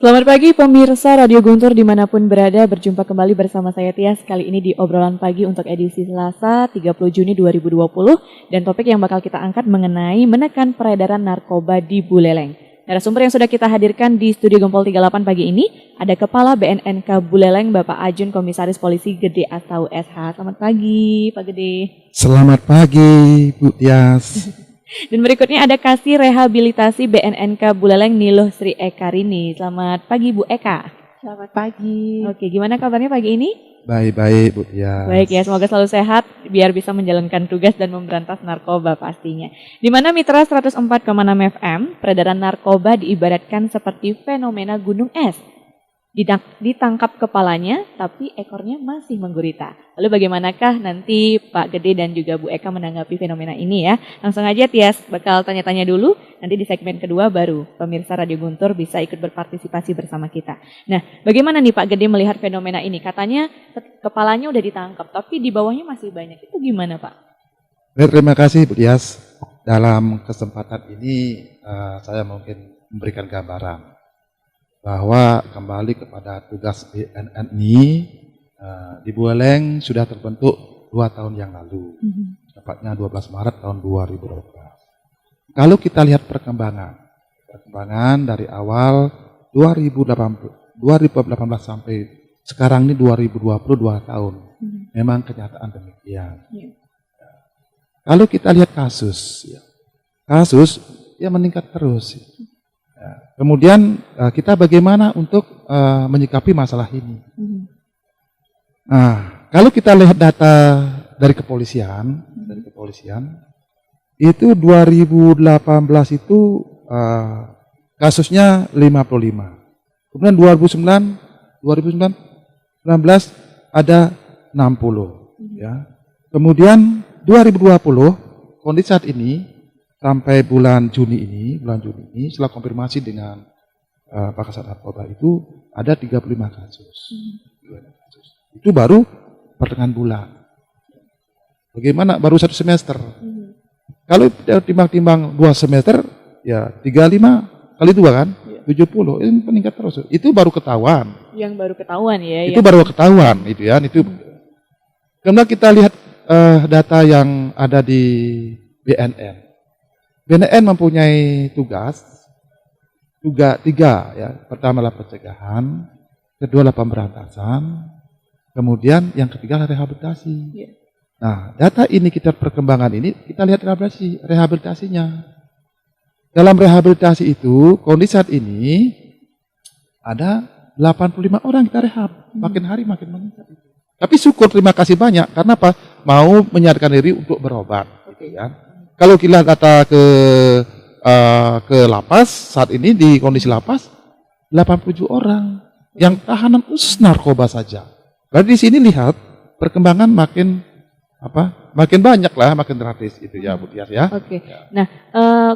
Selamat pagi pemirsa Radio Guntur dimanapun berada, berjumpa kembali bersama saya Tias kali ini di obrolan pagi untuk edisi Selasa 30 Juni 2020 dan topik yang bakal kita angkat mengenai menekan peredaran narkoba di Buleleng. Narasumber yang sudah kita hadirkan di Studio Gempol 38 pagi ini ada Kepala BNNK Buleleng Bapak Ajun Komisaris Polisi Gede Astau SH. Selamat pagi Pak Gede. Selamat pagi Bu Tias. Dan berikutnya ada Kasih Rehabilitasi BNNK Buleleng Niluh Sri Eka Rini. Selamat pagi Bu Eka. Selamat pagi. Oke, gimana kabarnya pagi ini? Baik-baik Bu Tias. Baik ya, semoga selalu sehat biar bisa menjalankan tugas dan memberantas narkoba pastinya. Di mana Mitra 104,6 FM, peredaran narkoba diibaratkan seperti fenomena gunung es. Ditangkap kepalanya, tapi ekornya masih menggurita. Lalu bagaimanakah nanti Pak Gede dan juga Bu Eka menanggapi fenomena ini ya? Langsung aja Tias bakal tanya-tanya dulu, nanti di segmen kedua baru pemirsa Radio Guntur bisa ikut berpartisipasi bersama kita. Nah, bagaimana nih Pak Gede melihat fenomena ini? Katanya kepalanya udah ditangkap, tapi di bawahnya masih banyak. Itu gimana Pak? Terima kasih Bu Tias. Dalam kesempatan ini saya mungkin memberikan gambaran bahwa kembali kepada tugas BNNI di Buleleng sudah terbentuk 2 tahun yang lalu, tepatnya 12 Maret tahun 2012. Kalau kita lihat perkembangan dari awal 2018 sampai sekarang ini 2022 tahun, memang kenyataan demikian. Kalau kita lihat kasus ya meningkat terus. Kemudian kita bagaimana untuk menyikapi masalah ini. Nah, kalau kita lihat data dari kepolisian, itu 2018 itu kasusnya 55. Kemudian 2019 ada 60. Ya. Kemudian 2020 kondisi saat ini sampai bulan Juni ini setelah konfirmasi dengan Pak Kasat Narkoba itu ada 35 kasus. Itu baru pertengahan bulan. Bagaimana baru 1 semester? Kalau timbang-timbang 2 semester ya 35 kali 2 kan? 70. Ini meningkat terus. Itu baru ketahuan. Yang baru ketahuan ya. Itu baru ketahuan itu ya. Itu. Kemudian kita lihat data yang ada di BNN. BNN mempunyai tugas 3 ya. Pertama adalah pencegahan, kedua adalah pemberantasan, kemudian yang ketiga adalah rehabilitasi. Nah, data ini perkembangan ini kita lihat rehabilitasinya. Dalam rehabilitasi itu kondisi saat ini ada 85 orang kita rehab, makin hari makin meningkat. Tapi syukur, terima kasih banyak karena apa? Mau menyadarkan diri untuk berobat, gitu ya. Kalau kita data ke lapas, saat ini di kondisi lapas 87 orang yang tahanan khusus narkoba saja. Berarti di sini lihat perkembangan makin banyak lah, makin drastis itu ya Bu Tias ya. Oke. Nah,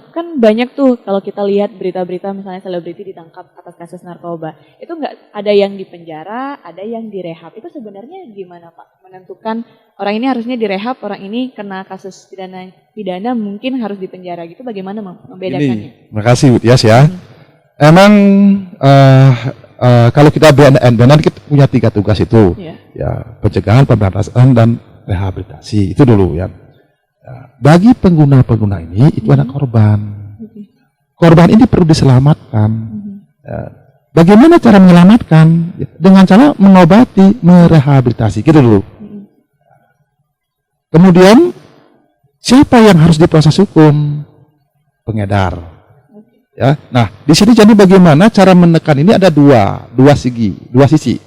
kan banyak tuh kalau kita lihat berita-berita misalnya selebriti ditangkap atas kasus narkoba. Itu nggak ada yang dipenjara, ada yang direhab. Itu sebenarnya gimana Pak? Menentukan orang ini harusnya direhab, orang ini kena kasus pidana mungkin harus dipenjara gitu. Bagaimana membedakannya? Terima kasih Bu Tias ya. Emang kalau kita BNN kita punya 3 tugas itu, ya pencegahan, pemberantasan dan rehabilitasi itu dulu ya. Bagi pengguna ini itu ada korban. Korban ini perlu diselamatkan. Bagaimana cara menyelamatkan? Dengan cara mengobati, merehabilitasi gitu dulu. Kemudian siapa yang harus diproses hukum? Pengedar. Ya. Nah, di sini jadi bagaimana cara menekan ini ada dua sisi.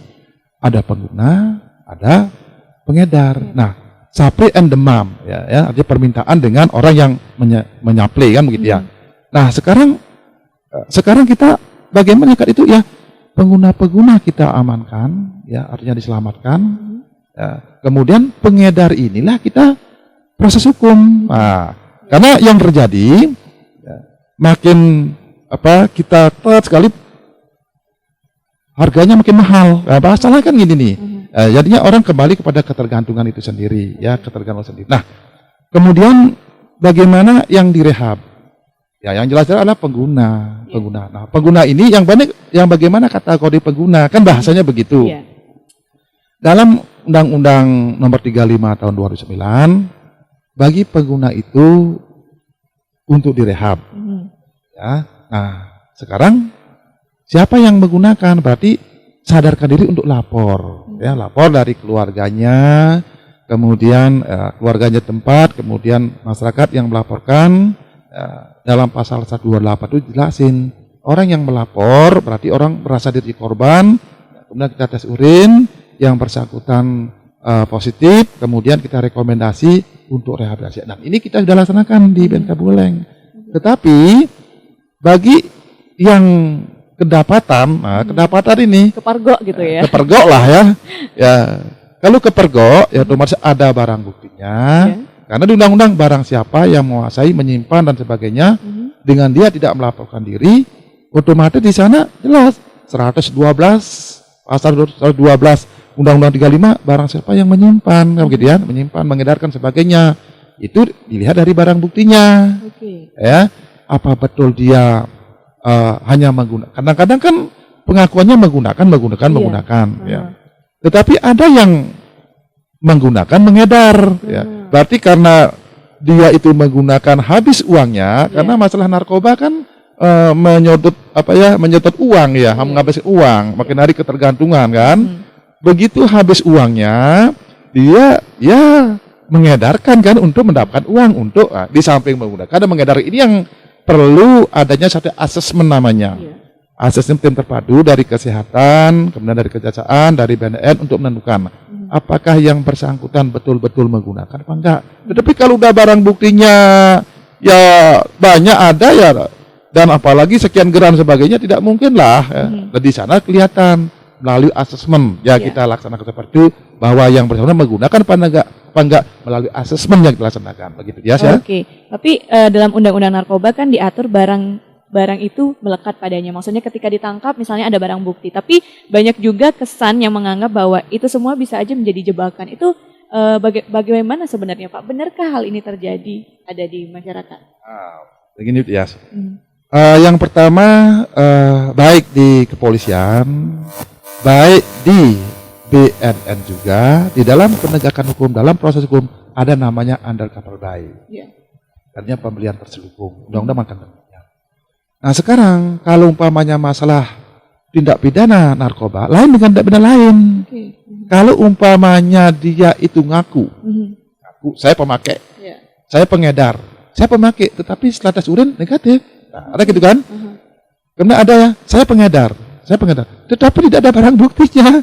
Ada pengguna, ada pengedar. Nah, supply and demand ya, artinya permintaan dengan orang yang menyaplai kan begitu ya. Nah, sekarang kita bagaimana itu ya, pengguna kita amankan ya, artinya diselamatkan. Ya. Kemudian pengedar inilah kita proses hukum. Nah, karena yang terjadi ya, makin kita telat sekali harganya makin mahal. Nah, masalah kan gini nih. Jadinya orang kembali kepada ketergantungan itu sendiri, ya ketergantungan sendiri. Nah, kemudian bagaimana yang direhab? Ya, yang jelas-jelas adalah pengguna. Nah, pengguna ini yang bagaimana kategori pengguna? Kan bahasanya begitu. Iya. Dalam Undang-Undang Nomor 35 Tahun 2009, bagi pengguna itu untuk direhab. Ya. Nah, sekarang siapa yang menggunakan? Berarti sadarkan diri untuk lapor. Ya, lapor dari keluarganya, kemudian keluarganya tempat, kemudian masyarakat yang melaporkan. Dalam pasal 128 itu jelasin, orang yang melapor berarti orang merasa diri korban, kemudian kita tes urin, yang bersangkutan positif, kemudian kita rekomendasi untuk rehabilitasi. Nah, ini kita sudah laksanakan di BNK Buleleng. Tetapi bagi yang kedapatan, kedapatan ini Kepergok gitu ya. kepergok lah ya. Ya, kalau kepergok ya otomatis ada barang buktinya. Karena di undang-undang barang siapa yang menguasai, menyimpan dan sebagainya, dengan dia tidak melaporkan diri, otomatis di sana jelas 112 pasal 112 Undang-Undang 35 barang siapa yang menyimpan, begitu ya, menyimpan, mengedarkan sebagainya, itu dilihat dari barang buktinya. Ya, apa betul dia hanya menggunakan? Kadang-kadang kan pengakuannya menggunakan, ya. Tetapi ada yang menggunakan mengedar, ya. Berarti karena dia itu menggunakan habis uangnya, karena masalah narkoba kan menyedot uang ya, menghabiskan uang, makin hari ketergantungan kan. Begitu habis uangnya, dia ya mengedarkan kan untuk mendapatkan uang untuk di samping menggunakan dan mengedar. Ini yang perlu adanya satu asesmen namanya. Asesmen tim terpadu dari kesehatan, kemudian dari kejaksaan, dari BNN untuk menentukan apakah yang bersangkutan betul-betul menggunakan apa enggak. Tetapi kalau udah barang buktinya ya banyak ada ya, dan apalagi sekian gram sebagainya, tidak mungkin lah. Dan di sana kelihatan melalui asesmen ya kita laksanakan seperti itu, bahwa yang bersangkutan menggunakan apa enggak melalui asesmen yang kita laksanakan, begitu ya. Oke. Tapi dalam undang-undang narkoba kan diatur barang itu melekat padanya. Maksudnya ketika ditangkap misalnya ada barang bukti, tapi banyak juga kesan yang menganggap bahwa itu semua bisa aja menjadi jebakan. Itu bagaimana sebenarnya Pak? Benarkah hal ini terjadi ada di masyarakat? Begini ya. Yang pertama, baik di kepolisian, baik di BNN juga, di dalam penegakan hukum, dalam proses hukum ada namanya undercover buy. Artinya pembelian terselubung. Undang-undang makan. Nah sekarang kalau umpamanya masalah tindak pidana narkoba lain dengan tindak pidana lain. Kalau umpamanya dia itu ngaku saya pemakai, saya pengedar, saya pemakai, tetapi setelah tes urin negatif. Nah, ada gitu kan? Kemudian ada ya, saya pengedar, tetapi tidak ada barang buktinya.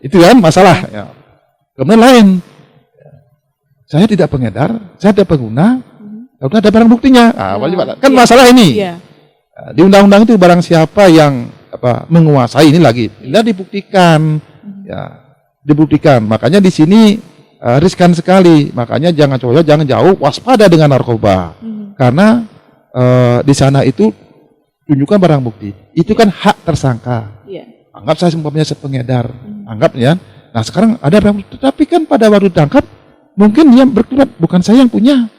Itu kan masalah. Ya. Kemudian lain, saya tidak pengedar, saya tidak pengguna, kemudian ada barang buktinya. Kan masalah ini. Di undang-undang itu barang siapa yang menguasai ini lagi, tidak dibuktikan, dibuktikan. Makanya di sini riskan sekali. Makanya jangan jauh, waspada dengan narkoba, karena di sana itu tunjukkan barang bukti. Itu kan hak tersangka. Anggap saya umpamanya pengedar, anggap ya. Nah sekarang ada barang bukti, tapi kan pada waktu ditangkap mungkin dia berkelibat, bukan saya yang punya,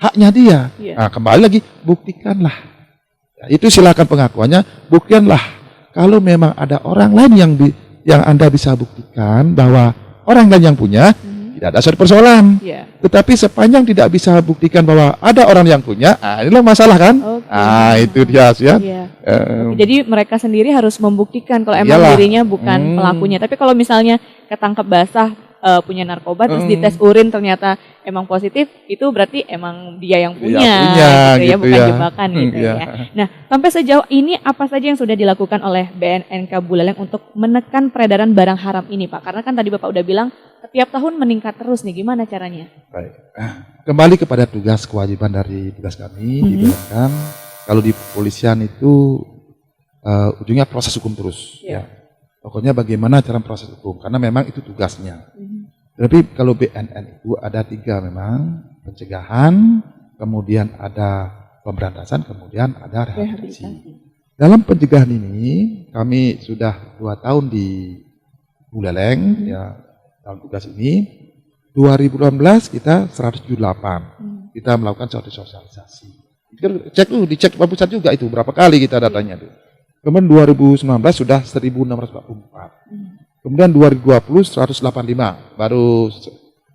haknya dia. Nah kembali lagi, buktikanlah. Itu silakan pengakuannya, buktikanlah. Kalau memang ada orang lain yang Anda bisa buktikan bahwa orang lain yang punya, tidak ada suatu persoalan. Tetapi sepanjang tidak bisa buktikan bahwa ada orang yang punya, inilah masalah kan? Itu dia ya. Jadi mereka sendiri harus membuktikan kalau emang dirinya bukan pelakunya. Tapi kalau misalnya ketangkep basah punya narkoba terus dites urin ternyata emang positif, itu berarti emang dia yang punya, gitu ya, bukan jebakan gitu ya. Nah, sampai sejauh ini apa saja yang sudah dilakukan oleh BNNK Buleleng untuk menekan peredaran barang haram ini, Pak? Karena kan tadi Bapak udah bilang setiap tahun meningkat terus nih, gimana caranya? Baik, kembali kepada tugas kewajiban dari tugas kami, dibilangkan kalau di kepolisian itu ujungnya proses hukum terus, ya. Pokoknya bagaimana cara proses hukum, karena memang itu tugasnya. Tapi kalau BNN itu ada 3 memang, pencegahan, kemudian ada pemberantasan, kemudian ada rehabilitasi. Dalam pencegahan ini, kami sudah 2 tahun di Buleleng, ya, dalam tugas ini. 2018 kita 178, kita melakukan suatu sosialisasi. Cek tuh, dicek Pak Pusat juga itu berapa kali kita datanya tuh. Kemudian 2019 sudah 1.644. Kemudian 2020 185, baru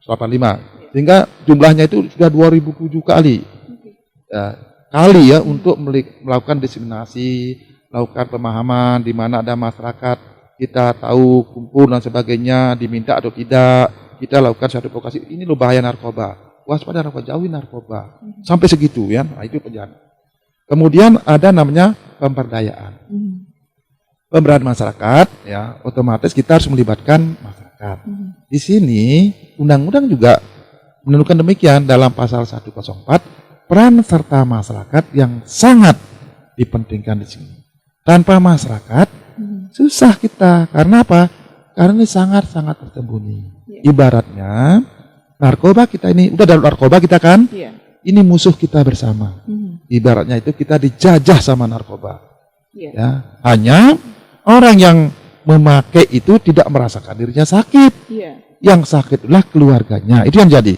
185. Sehingga jumlahnya itu sudah 2007 kali. Kali ya untuk melakukan diseminasi, melakukan pemahaman di mana ada masyarakat, kita tahu kumpul dan sebagainya, diminta atau tidak, kita lakukan suatu advokasi, ini loh bahaya narkoba, waspada narkoba, jauhi narkoba, sampai segitu ya, nah, itu penjara. Kemudian ada namanya pemberdayaan. Pemberdayaan masyarakat, ya otomatis kita harus melibatkan masyarakat. Di sini undang-undang juga menentukan demikian dalam pasal 104, peran serta masyarakat yang sangat dipentingkan di sini. Tanpa masyarakat susah kita. Karena apa? Karena ini sangat-sangat tersembunyi. Ibaratnya narkoba kita ini, udah dalam narkoba kita kan, ini musuh kita bersama. Ibaratnya itu kita dijajah sama narkoba. Ya, hanya orang yang memakai itu tidak merasakan dirinya sakit. Yang sakit adalah keluarganya. Itu yang jadi.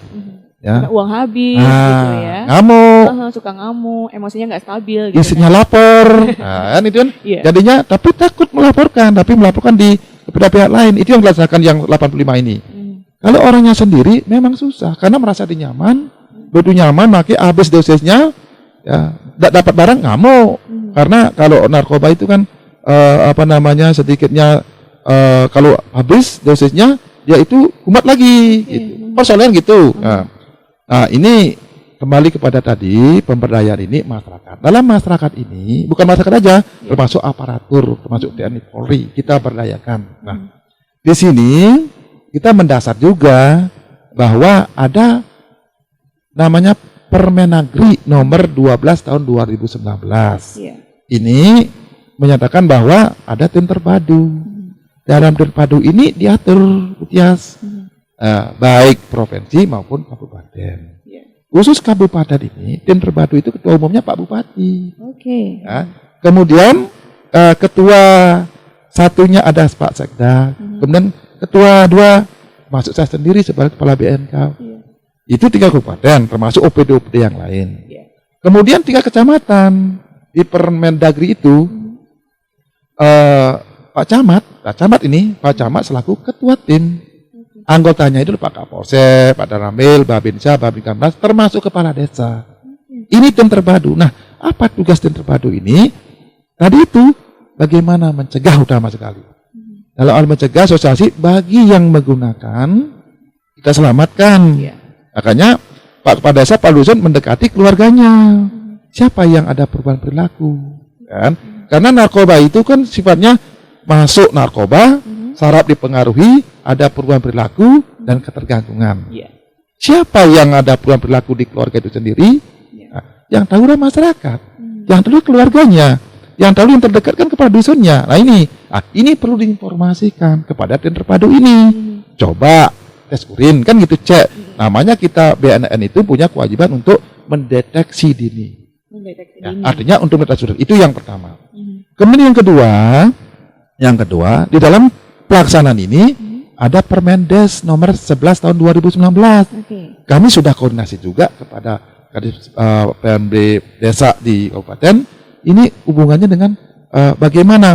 Ya. Uang habis gitu ya. Ngamuk. Suka ngamuk, emosinya nggak stabil gitu. Istrinya lapor. Nah, kan itu kan. Jadinya tapi takut melaporkan, tapi melaporkan kepada pihak lain. Itu yang dilaksanakan yang 85 ini. Kalau orangnya sendiri memang susah karena merasa nyaman, begitu nyaman pakai habis dosisnya, ya tidak dapat barang ngamuk. Karena kalau narkoba itu kan sedikitnya kalau habis dosisnya dia itu kumat lagi gitu. Persoalan gitu. Nah, ini kembali kepada tadi pemberdayaan ini masyarakat. Dalam masyarakat ini bukan masyarakat aja, termasuk aparatur, termasuk TNI Polri, kita berdayakan. Nah, di sini kita mendasar juga bahwa ada namanya Permendagri nomor 12 tahun 2019. Ini menyatakan bahwa ada tim terpadu. Dalam tim terpadu ini diatur baik provinsi maupun kabupaten. Khusus kabupaten ini, tim terpadu itu ketua umumnya Pak Bupati. Ya. Kemudian ketua satunya ada Pak Sekda. Kemudian ketua dua masuk saya sendiri sebagai kepala BNK. Itu 3 kabupaten, termasuk OPD-OPD yang lain. Kemudian 3 kecamatan di Permendagri itu Pak Camat selaku ketua tim. Anggotanya itu Pak Kapolsek, Pak Daramil, Babinsa, Babinkamnas, termasuk kepala desa. Ini tim terpadu. Nah, apa tugas tim terpadu ini? Tadi itu bagaimana mencegah utama sekali. Kalau mencegah sosialisasi bagi yang menggunakan kita selamatkan. Makanya Pak Kepala Desa, Pak Dusun mendekati keluarganya. Siapa yang ada perubahan perilaku? Kan? Karena narkoba itu kan sifatnya masuk narkoba, saraf dipengaruhi, ada perubahan perilaku dan ketergantungan. Siapa yang ada perubahan perilaku di keluarga itu sendiri? Nah, yang tahu adalah masyarakat, yang tahu keluarganya, yang tahu yang terdekat kan kepada dusunnya. Nah ini perlu diinformasikan kepada tim terpadu ini. Coba tes urin kan gitu, cek. Namanya kita BNN itu punya kewajiban untuk mendeteksi dini. Artinya untuk mendeteksi dini. Itu yang pertama. Kemudian yang kedua di dalam pelaksanaan ini ada Permendes nomor 11 tahun 2019. Kami sudah koordinasi juga kepada PMD desa di kabupaten. Ini hubungannya dengan bagaimana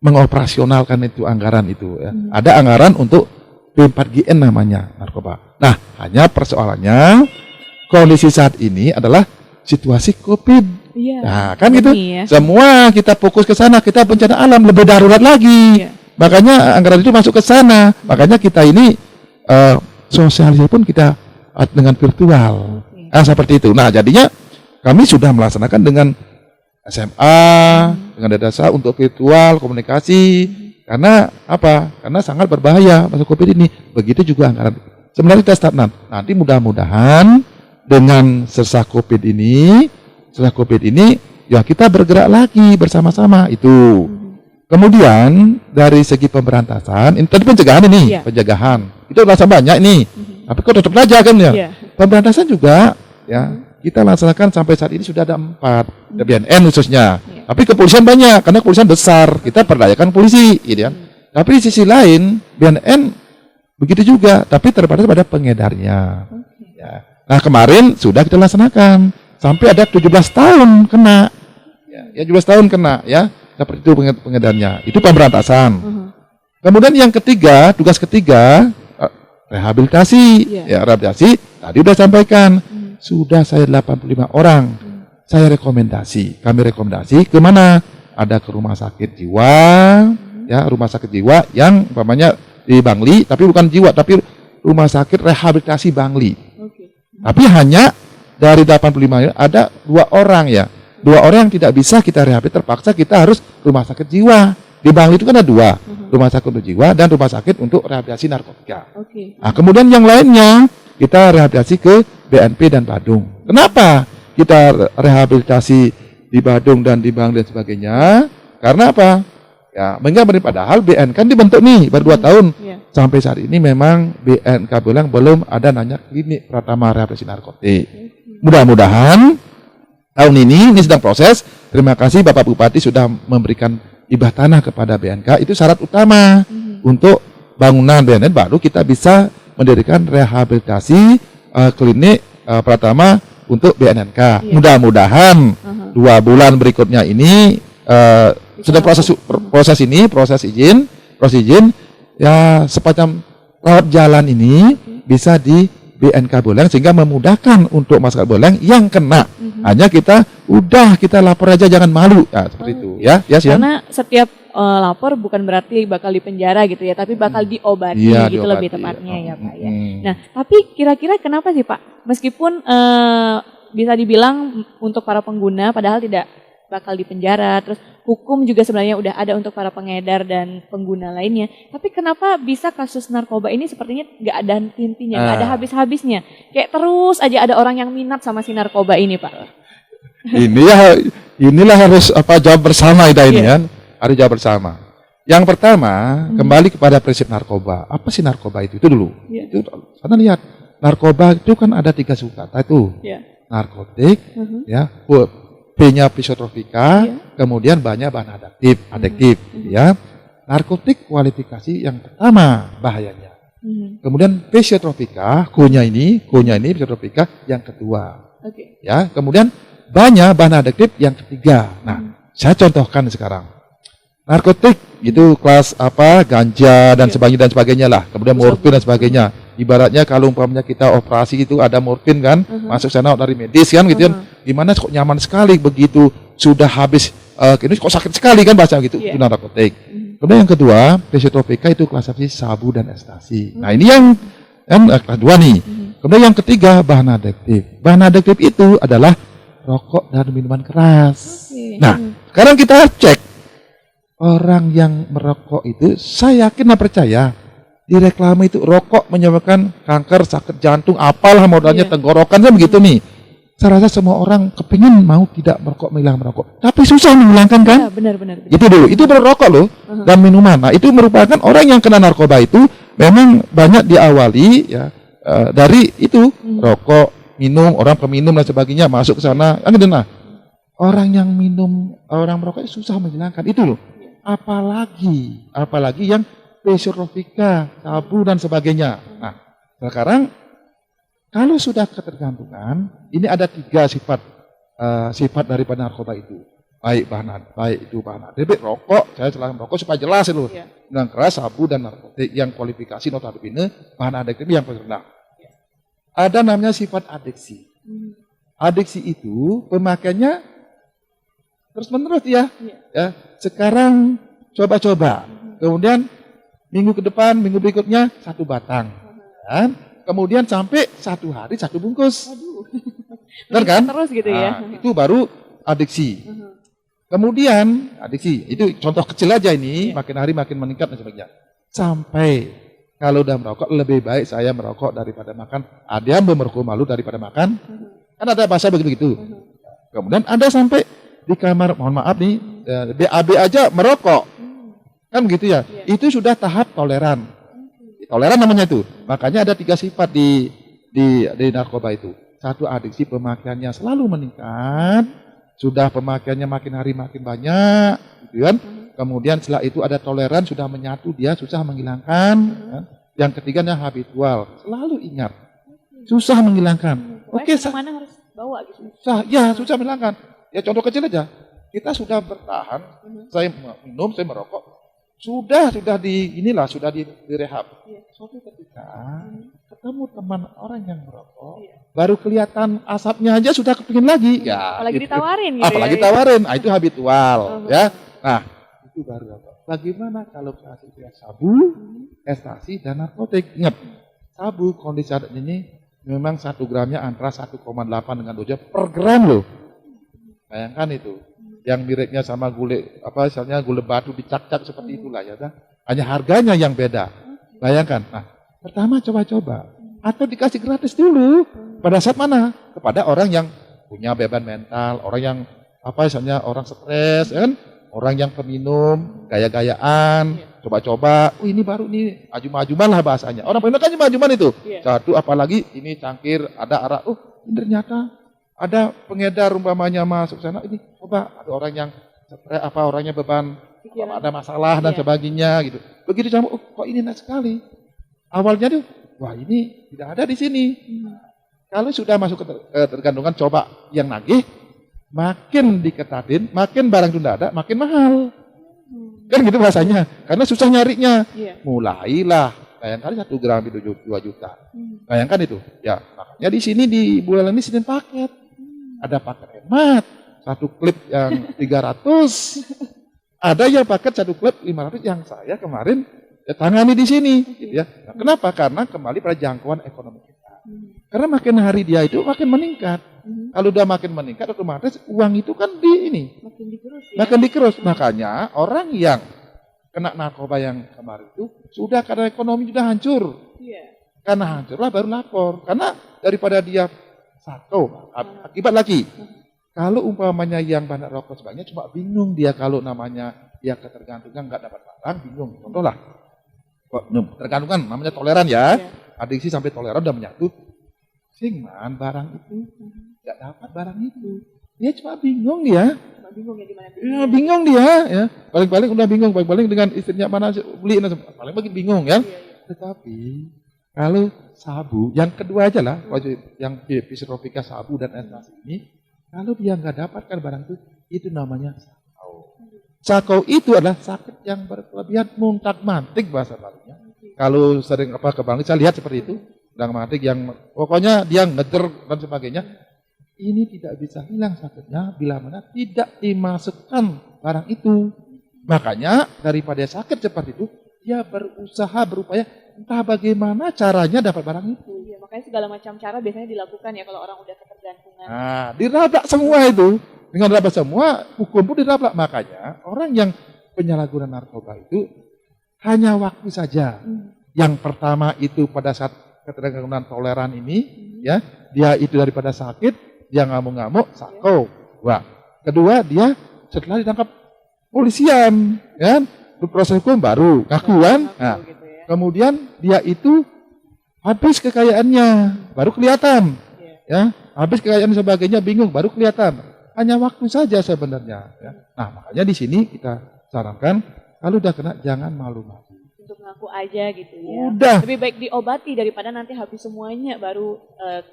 mengoperasionalkan itu anggaran itu. Ya. Ada anggaran untuk P4GN namanya narkoba. Nah, hanya persoalannya kondisi saat ini adalah situasi COVID. Nah, kan gitu. Semua kita fokus ke sana, kita bencana alam lebih darurat lagi. Makanya anggaran itu masuk ke sana. Makanya kita ini sosialisasi pun kita dengan virtual. Seperti itu. Nah, jadinya kami sudah melaksanakan dengan SMA, dengan desa untuk virtual komunikasi. Karena apa? Karena sangat berbahaya masuk COVID ini. Begitu juga anggaran. Sebenarnya kita stagnan. Nanti mudah-mudahan dengan sesak COVID ini, ya kita bergerak lagi bersama-sama itu. Kemudian dari segi pemberantasan, ini tadi pencegahan ini, pencegahan. Itu rasa banyak ini. Tapi kok tetap aja kan ya. Pemberantasan juga ya kita laksanakan sampai saat ini sudah ada 4 BNN khususnya. Tapi kepolisian banyak karena kepolisian besar. Kita perdayakan polisi, gitu kan. Tapi di sisi lain BNN begitu juga, tapi terbatas pada pengedarnya. Ya. Nah, kemarin sudah kita laksanakan. sampai ada 17 tahun kena. Ya 17 tahun kena ya. Seperti itu pengedarnya. Itu pemberantasan. Kemudian yang ketiga, tugas ketiga rehabilitasi. Ya, rehabilitasi tadi udah sampaikan. Sudah saya 85 orang. Saya rekomendasi. Kami rekomendasi ke mana? Ada ke rumah sakit jiwa, ya, rumah sakit jiwa yang umpamanya di Bangli, tapi bukan jiwa, tapi rumah sakit rehabilitasi Bangli. Tapi hanya dari 85 ada 2 orang ya. 2 orang yang tidak bisa kita rehabilitasi, terpaksa kita harus rumah sakit jiwa. Di Bangli itu kan ada 2, rumah sakit untuk jiwa dan rumah sakit untuk rehabilitasi narkotika. Nah, kemudian yang lainnya kita rehabilitasi ke BNP dan Badung. Kenapa kita rehabilitasi di Badung dan di Bangli dan sebagainya? Karena apa? Ya, padahal BN kan dibentuk nih baru 2 tahun. Sampai saat ini memang BNK bilang belum ada nanya klinik Pratama rehabilitasi narkotik. Mudah-mudahan tahun ini sedang proses. Terima kasih Bapak Bupati sudah memberikan hibah tanah kepada BNK. Itu syarat utama untuk bangunan BNN, baru kita bisa mendirikan rehabilitasi klinik Pratama untuk BNNK. Mudah-mudahan 2 bulan berikutnya ini sedang proses izin ya, sepacam rawat jalan ini bisa di BNK Buleleng sehingga memudahkan untuk masyarakat Buleleng yang kena. Hanya kita lapor aja, jangan malu. Ya, seperti itu ya. Karena setiap lapor bukan berarti bakal dipenjara gitu ya, tapi bakal diobati gitu diobati, lebih tepatnya ya Pak ya. Nah, tapi kira-kira kenapa sih Pak? Meskipun bisa dibilang untuk para pengguna padahal tidak bakal dipenjara, terus hukum juga sebenarnya udah ada untuk para pengedar dan pengguna lainnya. Tapi kenapa bisa kasus narkoba ini sepertinya nggak ada intinya, nggak ada habis-habisnya? Kayak terus aja ada orang yang minat sama si narkoba ini, Pak. Inilah harus jawab bersama ini kan, harus jawab bersama. Yang pertama kembali kepada prinsip narkoba. Apa sih narkoba itu dulu? Itu karena lihat narkoba itu kan ada 3 subkata itu, narkotik, ya. B-nya psikotropika, kemudian banyak bahan adiktif, ya. Narkotik kualifikasi yang pertama bahayanya. Kemudian psikotropika, Q-nya ini psikotropika yang kedua. Ya, kemudian banyak bahan adiktif yang ketiga. Nah, saya contohkan sekarang. Narkotik itu kelas ganja dan sebagainya lah. Kemudian morfin dan sebagainya. Ibaratnya kalau umpamanya kita operasi itu ada morfin kan, masuk sana dari medis kan gitu kan. Gimana kok nyaman sekali begitu sudah habis ini kok sakit sekali kan bahasa gitu. Itu narkotik. Kemudian yang kedua, psikotropika itu klasifikasi sabu dan ekstasi. Nah, ini yang kedua nih. Kemudian yang ketiga, bahan adiktif. Bahan adiktif itu adalah rokok dan minuman keras. Nah, sekarang kita cek orang yang merokok itu, saya yakin dan percaya di reklame itu rokok menyebabkan kanker, sakit jantung, apalah modalnya tenggorokan kan begitu nih. Saya rasa semua orang kepingin mau tidak merokok, menghilangkan merokok. Tapi susah menghilangkan kan? Ya, benar. Itu dulu, itu berrokok loh, dan minuman. Nah, itu merupakan orang yang kena narkoba itu memang banyak diawali ya dari itu rokok, minum, orang peminum dan sebagainya masuk ke sana. Nah, orang yang minum, orang merokok susah menghilangkan itu loh. Apalagi yang psikotropika, sabu dan sebagainya. Nah, sekarang kalau sudah ketergantungan, ini ada 3 sifat daripada narkoba itu. Baik itu bahan adiktif, rokok, saya selain rokok supaya jelas itu. Yang keras, sabu dan narkotik yang kualifikasi notabene bahan adiktif yang paling rendah. Ada namanya sifat adiksi. Adiksi itu pemakaiannya terus-menerus ya. Sekarang coba-coba. Kemudian minggu ke depan, minggu berikutnya 1 batang. Dan kemudian sampai 1 hari 1 bungkus. Benar kan? Terus gitu ya. Itu baru adiksi. Kemudian adiksi, itu contoh kecil aja ini, makin hari makin meningkat dan sebagainya. Sampai kalau udah merokok, lebih baik saya merokok daripada makan. Ada yang merokok malu daripada makan. Kan ada bahasa begitu. Kemudian ada sampai di kamar, mohon maaf nih, BAB aja merokok. Kan begitu ya. Itu sudah tahap toleran. Toleran namanya itu. Makanya ada 3 sifat di narkoba itu. 1, adiksi, pemakaiannya selalu meningkat. Sudah pemakaiannya makin hari makin banyak, gitu kan? Kemudian setelah itu ada toleran, sudah menyatu, dia susah menghilangkan. Yang ketiganya habitual, selalu ingat, susah menghilangkan. Oke, mana harus bawa gitu. susah menghilangkan. Ya contoh kecil aja. Kita sudah bertahan, saya minum, saya merokok, sudah direhab. Suatu ketika ketemu teman orang yang merokok, baru kelihatan asapnya aja sudah kepingin lagi. Ya, apalagi gitu. ditawarin gitu. Apalagi tawarin, nah, itu habitual, ya. Nah, itu baru apa? Bagaimana kalau kasih dia sabu, ekstasi dan narkotik? Ingat, sabu kondisi saat ini memang 1 gramnya antara 1,8 dengan 2 per gram loh. Bayangkan itu. Yang miripnya sama misalnya gule batu dicak-cak seperti itulah ya. Hanya harganya yang beda. Bayangkan. Nah, pertama coba-coba atau dikasih gratis dulu. Pada saat mana? Kepada orang yang punya beban mental, orang yang misalnya orang stres, kan? Orang yang peminum, gaya-gayaan, coba-coba. Oh, ini baru nih, ajuman lah bahasanya. Orang peminum kan ajuman itu. Satu, apalagi ini cangkir, ada arak. Oh, ini ternyata ada pengedar umpamanya masuk sana. Ini coba ada orang yang stres, orangnya beban, ada masalah dan sebagainya gitu. Begitu sama, oh, kok ini enak sekali. Awalnya tuh, wah ini tidak ada di sini. Kalau sudah masuk ke tergantungan, coba yang nagih, makin diketatin, makin barang itu tidak ada, makin mahal. Kan gitu bahasanya. Karena susah nyarinya. Mulailah, bayangkan 1 gram itu 2 juta. Bayangkan itu. Ya, makanya di sini di bulan ini sistem paket. Ada paket hemat, 1 klip yang 300. Ada yang paket 1 klip 500 yang saya kemarin tangani di sini. Gitu ya. Nah, kenapa? Karena kembali pada jangkauan ekonomi kita. Karena makin hari dia itu makin meningkat. Kalau udah makin meningkat, otomatis uang itu kan makin dikerus. Makanya orang yang kena narkoba yang kemarin itu sudah karena ekonomi sudah hancur. Karena hancurlah baru lapor. Karena daripada dia satu akibat lagi. Kalau umpamanya yang banyak rokok sebagainya, cuma bingung dia kalau namanya dia ketergantungan nggak dapat barang, bingung. Contoh lah, tergantungan namanya toleran ya. Adiksi sampai toleran udah menyatu. Singman barang itu nggak dapat barang itu. Dia cuma bingung dia. Bingung dia ya. Paling-paling udah bingung, paling-paling dengan istrinya mana beli, paling makin bingung ya. Tetapi kalau sabu, yang kedua aja lah, yang Physiotropika sabu dan ekstasi ini, kalau dia nggak dapatkan barang itu namanya sakau. Sakau itu adalah sakit yang berkelebihan muntak-mantik bahasa barunya. Kalau sering kebang, saya lihat seperti itu, muntak-mantik yang pokoknya dia ngejer dan sebagainya. Ini tidak bisa hilang sakitnya bila mana tidak dimasukkan barang itu. Makanya daripada sakit seperti itu, dia berusaha berupaya entah bagaimana caranya dapat barang itu. Makanya segala macam cara biasanya dilakukan ya kalau orang udah ketergantungan. Nah, dirablak semua itu. Dengan rablak semua, hukum pun dirablak. Makanya orang yang penyalahgunaan narkoba itu hanya waktu saja. Yang pertama itu pada saat ketergantungan toleran ini, ya, dia itu daripada sakit, dia ngamuk-ngamuk, sakau. Wah, kedua dia setelah ditangkap polisian, ya, proses hukum baru ngakuan. Nah, kemudian dia itu habis kekayaannya, baru kelihatan. Ya, habis kekayaan sebagainya bingung, baru kelihatan. Hanya waktu saja sebenarnya. Ya. Nah, makanya di sini kita sarankan kalau udah kena jangan malu-malu. Untuk ngaku aja gitu ya. Udah. Lebih baik diobati daripada nanti habis semuanya baru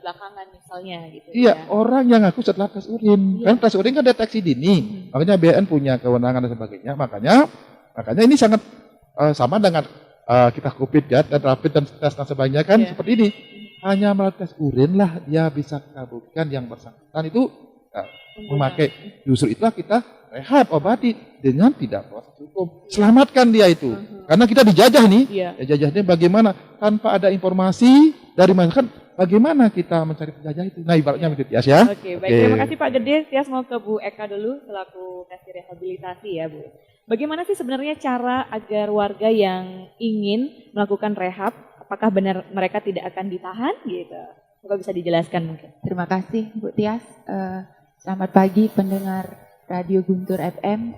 belakangan misalnya gitu. Iya, orang yang ngaku setelah tes urin. Kan tes urin kan deteksi dini. Makanya BNN punya kewenangan dan sebagainya. Makanya ini sangat sama dengan kita COVID ya, dan rapid dan tes dan sebagainya kan seperti ini. Hanya melalui tes urin lah dia bisa kabulkan yang bersangkutan itu memakai. Justru itulah kita rehab, obati dengan tidak proses hukum. Selamatkan dia itu. Karena kita dijajah nih. Ya, jajahnya bagaimana tanpa ada informasi dari masyarakat, bagaimana kita mencari penjajah itu. Nah, ibaratnya begitu Tias ya. Oke, baik. Terima kasih Pak Gede. Tias mau ke Bu Eka dulu selaku kasih rehabilitasi ya, Bu. Bagaimana sih sebenarnya cara agar warga yang ingin melakukan rehab, apakah benar mereka tidak akan ditahan gitu? Semoga bisa dijelaskan mungkin. Terima kasih Bu Tias. Selamat pagi pendengar Radio Guntur FM.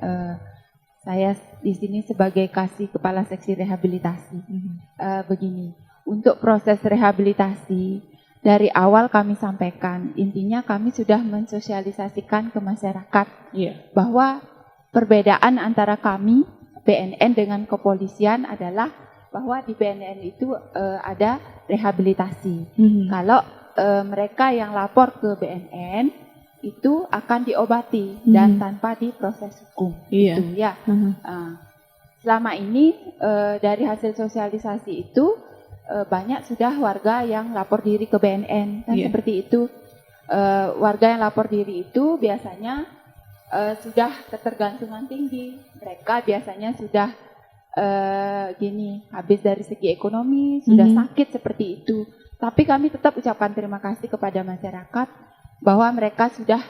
Saya di sini sebagai kasih kepala seksi rehabilitasi. Begini, untuk proses rehabilitasi dari awal kami sampaikan, intinya kami sudah mensosialisasikan ke masyarakat bahwa perbedaan antara kami BNN dengan kepolisian adalah bahwa di BNN itu ada rehabilitasi. Kalau mereka yang lapor ke BNN itu akan diobati dan tanpa diproses hukum. Iya. Gitu, ya. Selama ini dari hasil sosialisasi itu banyak sudah warga yang lapor diri ke BNN kan seperti itu. Warga yang lapor diri itu biasanya sudah ketergantungan tinggi. Mereka biasanya sudah habis dari segi ekonomi, sudah sakit seperti itu. Tapi kami tetap ucapkan terima kasih kepada masyarakat bahwa mereka sudah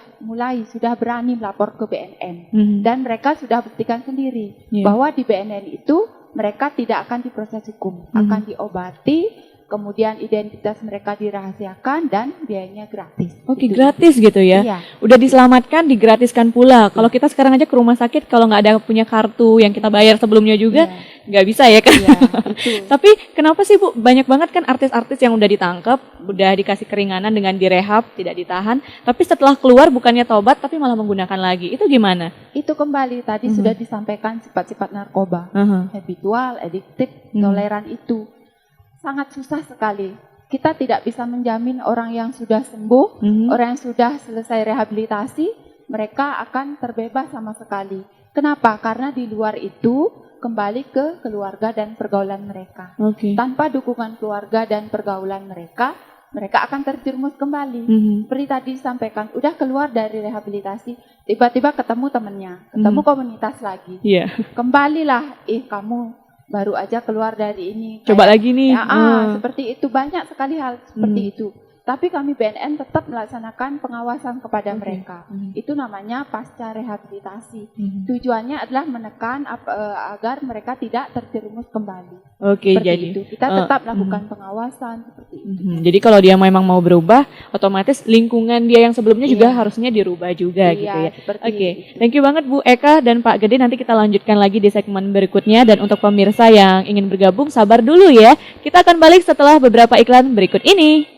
berani melapor ke BNN dan mereka sudah buktikan sendiri bahwa di BNN itu mereka tidak akan diproses hukum, akan diobati, kemudian identitas mereka dirahasiakan dan biayanya gratis. Oke, gitu. gratis gitu ya. Iya. Udah diselamatkan, digratiskan pula. Kalau kita sekarang aja ke rumah sakit, kalau nggak ada punya kartu yang kita bayar sebelumnya juga, nggak bisa ya kan? Iya, betul. Tapi kenapa sih Bu, banyak banget kan artis-artis yang udah ditangkap, udah dikasih keringanan dengan direhab, tidak ditahan, tapi setelah keluar bukannya tobat, tapi malah menggunakan lagi. Itu gimana? Itu kembali tadi sudah disampaikan sifat-sifat narkoba, habitual, adiktif, toleran itu. Sangat susah sekali. Kita tidak bisa menjamin orang yang sudah sembuh, orang yang sudah selesai rehabilitasi, mereka akan terbebas sama sekali. Kenapa? Karena di luar itu kembali ke keluarga dan pergaulan mereka. Tanpa dukungan keluarga dan pergaulan mereka, mereka akan terjerumus kembali. Seperti tadi disampaikan, udah keluar dari rehabilitasi, tiba-tiba ketemu temannya, ketemu komunitas lagi. Kembalilah, kamu baru aja keluar dari ini. Coba lagi nih. Seperti itu, banyak sekali hal seperti itu. Tapi kami BNN tetap melaksanakan pengawasan kepada mereka. Itu namanya pasca rehabilitasi. Tujuannya adalah menekan agar mereka tidak terjerumus kembali. Jadi itu. Kita tetap lakukan pengawasan seperti itu. Jadi kalau dia memang mau berubah, otomatis lingkungan dia yang sebelumnya juga harusnya dirubah juga gitu ya. Thank you banget Bu Eka dan Pak Gede. Nanti kita lanjutkan lagi di segmen berikutnya. Dan untuk pemirsa yang ingin bergabung, sabar dulu ya. Kita akan balik setelah beberapa iklan berikut ini.